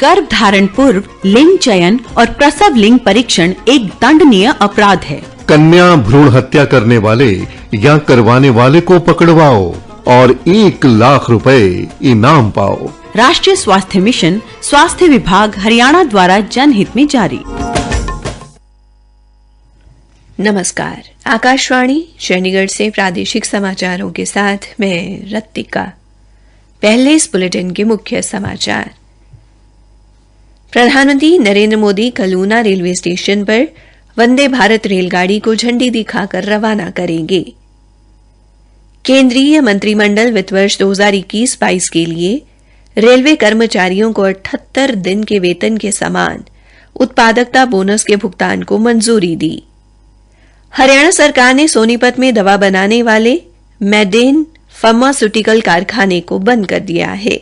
गर्भ धारण पूर्व लिंग चयन और प्रसव लिंग परीक्षण एक दंडनीय अपराध है। कन्या भ्रूण हत्या करने वाले या करवाने वाले को पकड़वाओ और 1 लाख रुपए इनाम पाओ। राष्ट्रीय स्वास्थ्य मिशन, स्वास्थ्य विभाग, हरियाणा द्वारा जनहित में जारी। नमस्कार, आकाशवाणी चंडीगढ़ से प्रादेशिक समाचारों के साथ मैं रत्तिका। पहले इस बुलेटिन के मुख्य समाचार। प्रधानमंत्री नरेंद्र मोदी कल ऊना रेलवे स्टेशन पर वंदे भारत रेलगाड़ी को झंडी दिखाकर रवाना करेंगे। केंद्रीय मंत्रिमंडल वित्त वर्ष 2021-22 के लिए रेलवे कर्मचारियों को 78 दिन के वेतन के समान उत्पादकता बोनस के भुगतान को मंजूरी दी। हरियाणा सरकार ने सोनीपत में दवा बनाने वाले मेडेन फार्मास्यूटिकल कारखाने को बंद कर दिया है।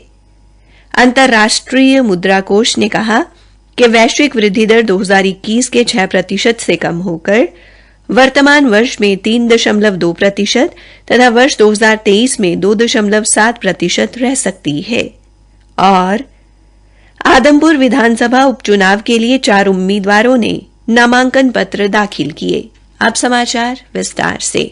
अंतर्राष्ट्रीय मुद्रा कोष ने कहा कि वैश्विक वृद्धि दर 2021 के 6% से कम होकर वर्तमान वर्ष में 3.2% तथा वर्ष 2023 में 2.7% रह सकती है। और आदमपुर विधानसभा उपचुनाव के लिए 4 उम्मीदवारों ने नामांकन पत्र दाखिल किए। अब समाचार विस्तार से।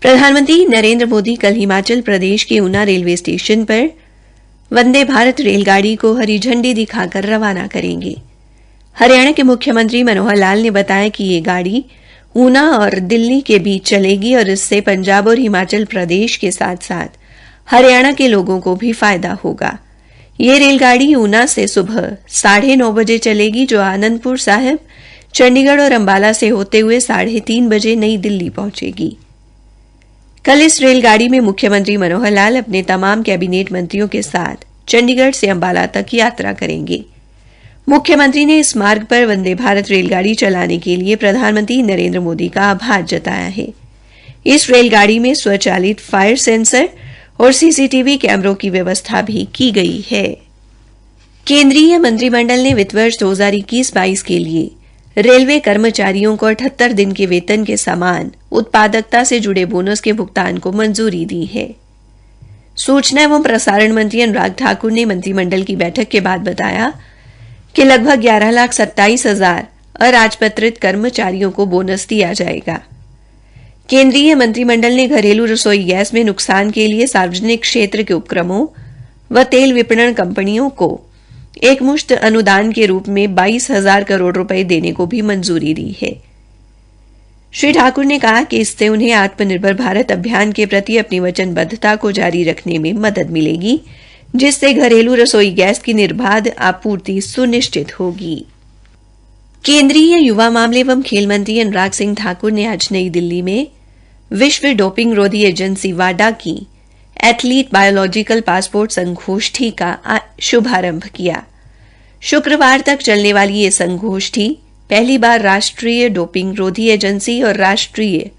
प्रधानमंत्री नरेंद्र मोदी कल हिमाचल प्रदेश के ऊना रेलवे स्टेशन पर वंदे भारत रेलगाड़ी को हरी झंडी दिखाकर रवाना करेंगे। हरियाणा के मुख्यमंत्री मनोहर लाल ने बताया कि ये गाड़ी ऊना और दिल्ली के बीच चलेगी और इससे पंजाब और हिमाचल प्रदेश के साथ-साथ हरियाणा के लोगों को भी फायदा होगा। ये रेलगाड़ी ऊना से सुबह 9:30 बजे चलेगी, जो आनंदपुर साहिब, चंडीगढ़ और अंबाला से होते हुए 3:30 बजे नई दिल्ली पहुंचेगी। कल इस रेलगाड़ी में मुख्यमंत्री मनोहर लाल अपने तमाम कैबिनेट मंत्रियों के साथ चंडीगढ़ से अंबाला तक यात्रा करेंगे। मुख्यमंत्री ने इस मार्ग पर वंदे भारत रेलगाड़ी चलाने के लिए प्रधानमंत्री नरेंद्र मोदी का आभार जताया है। इस रेलगाड़ी में स्वचालित फायर सेंसर और सीसीटीवी कैमरों की व्यवस्था भी की गई है। केंद्रीय मंत्रिमंडल ने वित्त वर्ष 2021-22 के लिए रेलवे कर्मचारियों को 78 दिन के वेतन के समान उत्पादकता से जुड़े बोनस के भुगतान को मंजूरी दी है। सूचना एवं प्रसारण मंत्री अनुराग ठाकुर ने मंत्रिमंडल की बैठक के बाद बताया कि लगभग 11,27,000 अराजपत्रित कर्मचारियों को बोनस दिया जाएगा। केंद्रीय मंत्रिमंडल ने घरेलू रसोई गैस में नुकसान के लिए सार्वजनिक क्षेत्र के उपक्रमों व तेल विपणन कंपनियों को एकमुश्त अनुदान के रूप में 22,000 करोड़ रुपए देने को भी मंजूरी दी है। श्री ठाकुर ने कहा कि इससे उन्हें आत्मनिर्भर भारत अभियान के प्रति अपनी वचनबद्धता को जारी रखने में मदद मिलेगी, जिससे घरेलू रसोई गैस की निर्बाध आपूर्ति सुनिश्चित होगी। केंद्रीय युवा मामले एवं खेल मंत्री अनुराग सिंह ठाकुर ने आज नई दिल्ली में विश्व डोपिंग रोधी एजेंसी वाडा की एथलीट बायोलॉजिकल पासपोर्ट संगोष्ठी का शुभारंभ किया। शुक्रवार तक चलने वाली ये संगोष्ठी पहली बार राष्ट्रीय डोपिंग रोधी एजेंसी और राष्ट्रीय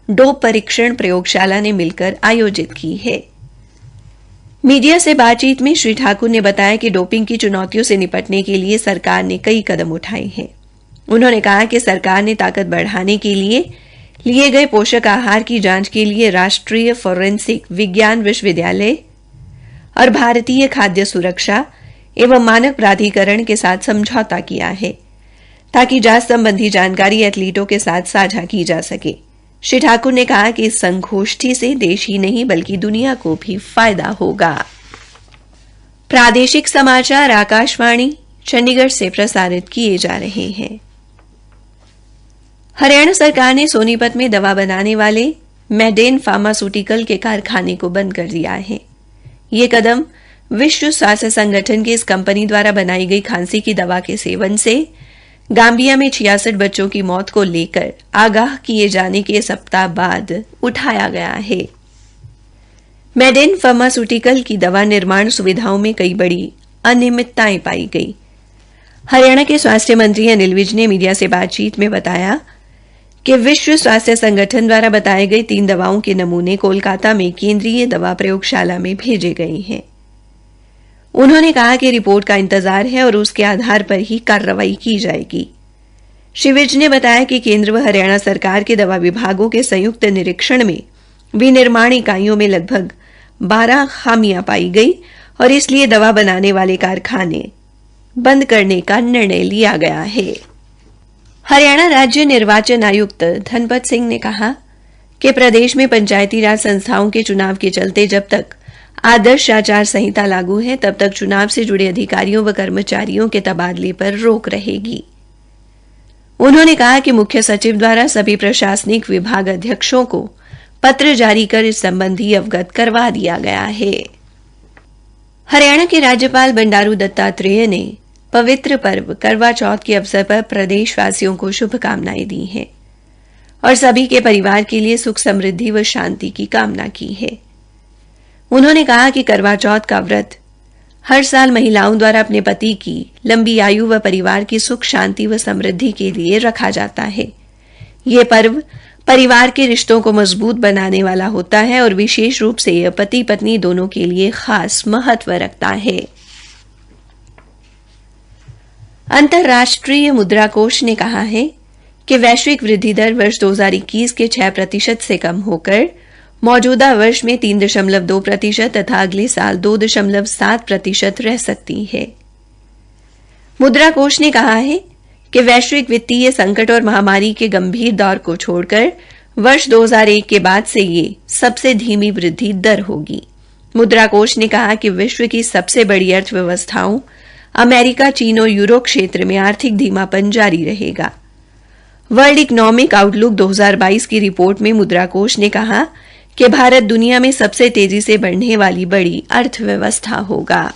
डोप परीक्षण प्रयोगशाला ने मिलकर आयोजित की है। मीडिया से बातचीत में श्री ठाकुर ने बताया कि डोपिंग की चुनौतियों से निपटने के लिए सरकार ने कई कदम उठाए हैं। उन्होंने कहा कि सरकार ने ताकत बढ़ाने के लिए गए पोषक आहार की जांच के लिए राष्ट्रीय फोरेंसिक विज्ञान विश्वविद्यालय और भारतीय खाद्य सुरक्षा एवं मानक प्राधिकरण के साथ समझौता किया है, ताकि जांच संबंधी जानकारी एथलीटों के साथ साझा की जा सके। श्री ठाकुर ने कहा कि इस संगोष्ठी से देश ही नहीं बल्कि दुनिया को भी फायदा होगा। प्रादेशिक समाचार आकाशवाणी चंडीगढ़ से प्रसारित किए जा रहे हैं। हरियाणा सरकार ने सोनीपत में दवा बनाने वाले मेडेन फार्मास्यूटिकल के कारखाने को बंद कर दिया है। यह कदम विश्व स्वास्थ्य संगठन की इस कंपनी द्वारा बनाई गई खांसी की दवा के सेवन से गांबिया में 66 बच्चों की मौत को लेकर आगाह किए जाने के सप्ताह बाद उठाया गया है। मेडेन फार्मास्यूटिकल की दवा निर्माण सुविधाओं में कई बड़ी अनियमितताएं पाई गई। हरियाणा के स्वास्थ्य मंत्री अनिल विज ने मीडिया से बातचीत में बताया कि विश्व स्वास्थ्य संगठन द्वारा बताए गए 3 दवाओं के नमूने कोलकाता में केंद्रीय दवा प्रयोगशाला में भेजे गए हैं। उन्होंने कहा कि रिपोर्ट का इंतजार है और उसके आधार पर ही कार्रवाई की जाएगी। श्री विज ने बताया कि केंद्र व हरियाणा सरकार के दवा विभागों के संयुक्त निरीक्षण में विनिर्माण इकाइयों में लगभग 12 खामियां पाई गई और इसलिए दवा बनाने वाले कारखाने बंद करने का निर्णय लिया गया है। हरियाणा राज्य निर्वाचन आयुक्त धनपत सिंह ने कहा कि प्रदेश में पंचायती राज संस्थाओं के चुनाव के चलते जब तक आदर्श आचार संहिता लागू है तब तक चुनाव से जुड़े अधिकारियों व कर्मचारियों के तबादले पर रोक रहेगी। उन्होंने कहा कि मुख्य सचिव द्वारा सभी प्रशासनिक विभाग अध्यक्षों को पत्र जारी कर इस संबंधी अवगत करवा दिया गया है। हरियाणा के राज्यपाल बंडारू दत्तात्रेय ने पवित्र पर्व करवा चौथ के अवसर पर प्रदेशवासियों को शुभकामनाएं दी हैं और सभी के परिवार के लिए सुख समृद्धि व शांति की कामना की है। उन्होंने कहा कि करवा चौथ का व्रत हर साल महिलाओं द्वारा अपने पति की लंबी आयु व परिवार की सुख शांति व समृद्धि के लिए रखा जाता है। यह पर्व परिवार के रिश्तों को मजबूत बनाने वाला होता है और विशेष रूप से यह पति पत्नी दोनों के लिए खास महत्व रखता है। अंतर्राष्ट्रीय मुद्रा कोष ने कहा है कि वैश्विक वृद्धि दर वर्ष 2021 के 6% से कम होकर मौजूदा वर्ष में 3.2% तथा अगले साल 2.7% रह सकती है। मुद्रा कोष ने कहा है कि वैश्विक वित्तीय संकट और महामारी के गंभीर दौर को छोड़कर वर्ष 2001 के बाद से ये सबसे धीमी वृद्धि दर होगी। मुद्रा कोष ने कहा कि विश्व की सबसे बड़ी अर्थव्यवस्थाओं अमेरिका, चीन और यूरोप क्षेत्र में आर्थिक धीमापन जारी रहेगा। वर्ल्ड इकोनॉमिक आउटलुक 2022 की रिपोर्ट में मुद्रा कोष ने कहा कि भारत दुनिया में सबसे तेजी से बढ़ने वाली बड़ी अर्थव्यवस्था होगा।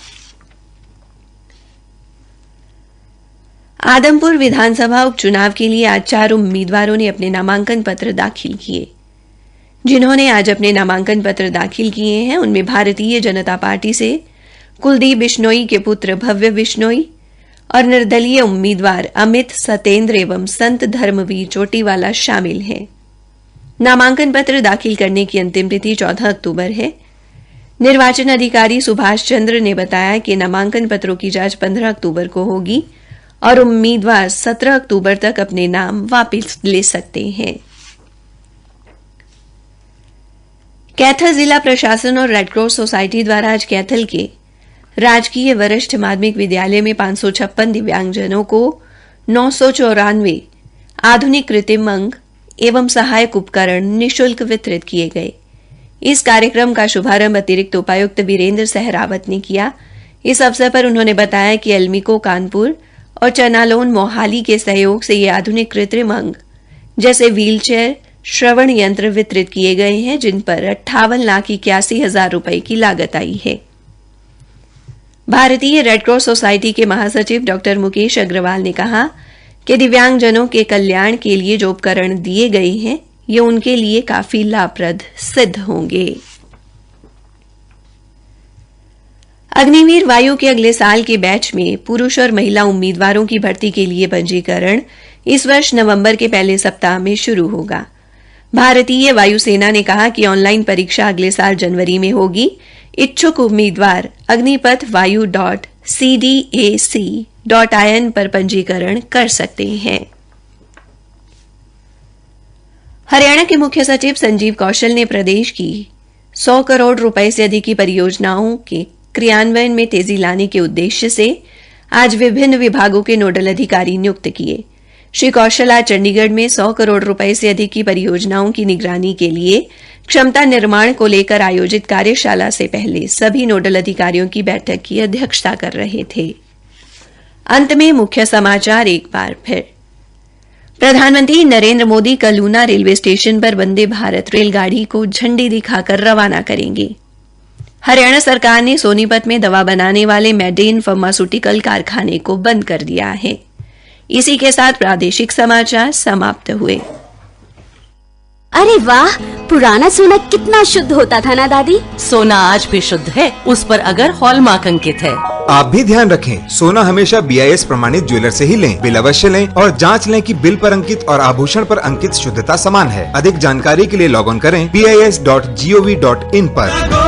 आदमपुर विधानसभा उपचुनाव के लिए आज 4 उम्मीदवारों ने अपने नामांकन पत्र दाखिल किए। जिन्होंने आज अपने नामांकन पत्र दाखिल किए हैं उनमें भारतीय जनता पार्टी से कुलदीप बिश्नोई के पुत्र भव्य बिश्नोई और निर्दलीय उम्मीदवार अमित सतेंद्र एवं संत धर्मवीर चोटीवाला शामिल हैं। नामांकन पत्र दाखिल करने की अंतिम तिथि 14 अक्टूबर है। निर्वाचन अधिकारी सुभाष चंद्र ने बताया कि नामांकन पत्रों की जांच 15 अक्टूबर को होगी और उम्मीदवार 17 अक्टूबर तक अपने नाम वापस ले सकते हैं। कैथल जिला प्रशासन और रेडक्रॉस सोसाइटी द्वारा आज कैथल के राजकीय वरिष्ठ माध्यमिक विद्यालय में 556 दिव्यांगजनों को 994 आधुनिक कृत्रिम अंग एवं सहायक उपकरण निःशुल्क वितरित किए गए। इस कार्यक्रम का शुभारंभ अतिरिक्त उपायुक्त वीरेंद्र सहरावत ने किया। इस अवसर पर उन्होंने बताया कि एल्मिको कानपुर और चनालोन मोहाली के सहयोग से ये आधुनिक कृत्रिम अंग जैसे व्हीलचेयर, श्रवण यंत्र वितरित किए गए हैं जिन पर 58,81,000 रुपए की लागत आई है। भारतीय रेडक्रॉस सोसाइटी के महासचिव डॉ मुकेश अग्रवाल ने कहा कि दिव्यांगजनों के कल्याण के लिए जो उपकरण दिए गए हैं ये उनके लिए काफी लाभप्रद सिद्ध होंगे। अग्निवीर वायु के अगले साल के बैच में पुरुष और महिला उम्मीदवारों की भर्ती के लिए पंजीकरण इस वर्ष नवंबर के पहले सप्ताह में शुरू होगा। भारतीय वायुसेना ने कहा कि ऑनलाइन परीक्षा अगले साल जनवरी में होगी। इच्छुक उम्मीदवार अग्निपथ-vayu.cdac.in पर पंजीकरण कर सकते हैं। हरियाणा के मुख्य सचिव संजीव कौशल ने प्रदेश की 100 करोड़ रुपए से अधिक की परियोजनाओं के क्रियान्वयन में तेजी लाने के उद्देश्य से आज विभिन्न विभागों के नोडल अधिकारी नियुक्त किए। श्री कौशल आज चंडीगढ़ में 100 करोड़ रुपए से अधिक की परियोजनाओं की निगरानी के लिए क्षमता निर्माण को लेकर आयोजित कार्यशाला से पहले सभी नोडल अधिकारियों की बैठक की अध्यक्षता कर रहे थे। अंत में मुख्य समाचार एक बार फिर। प्रधानमंत्री नरेंद्र मोदी कल ऊना रेलवे स्टेशन पर वंदे भारत रेलगाड़ी को झंडी दिखाकर रवाना करेंगे। हरियाणा सरकार ने सोनीपत में दवा बनाने वाले मेडेन फार्मास्यूटिकल कारखाने को बंद कर दिया है। इसी के साथ प्रादेशिक समाचार समाप्त हुए। अरे वाह, पुराना सोना कितना शुद्ध होता था ना दादी। सोना आज भी शुद्ध है, उस पर अगर हॉलमार्क अंकित है। आप भी ध्यान रखें, सोना हमेशा BIS प्रमाणित ज्वेलर से ही लें। बिल अवश्य लें और जांच लें कि बिल पर अंकित और आभूषण पर अंकित शुद्धता समान है। अधिक जानकारी के लिए लॉग ऑन करें BIS.gov.in पर।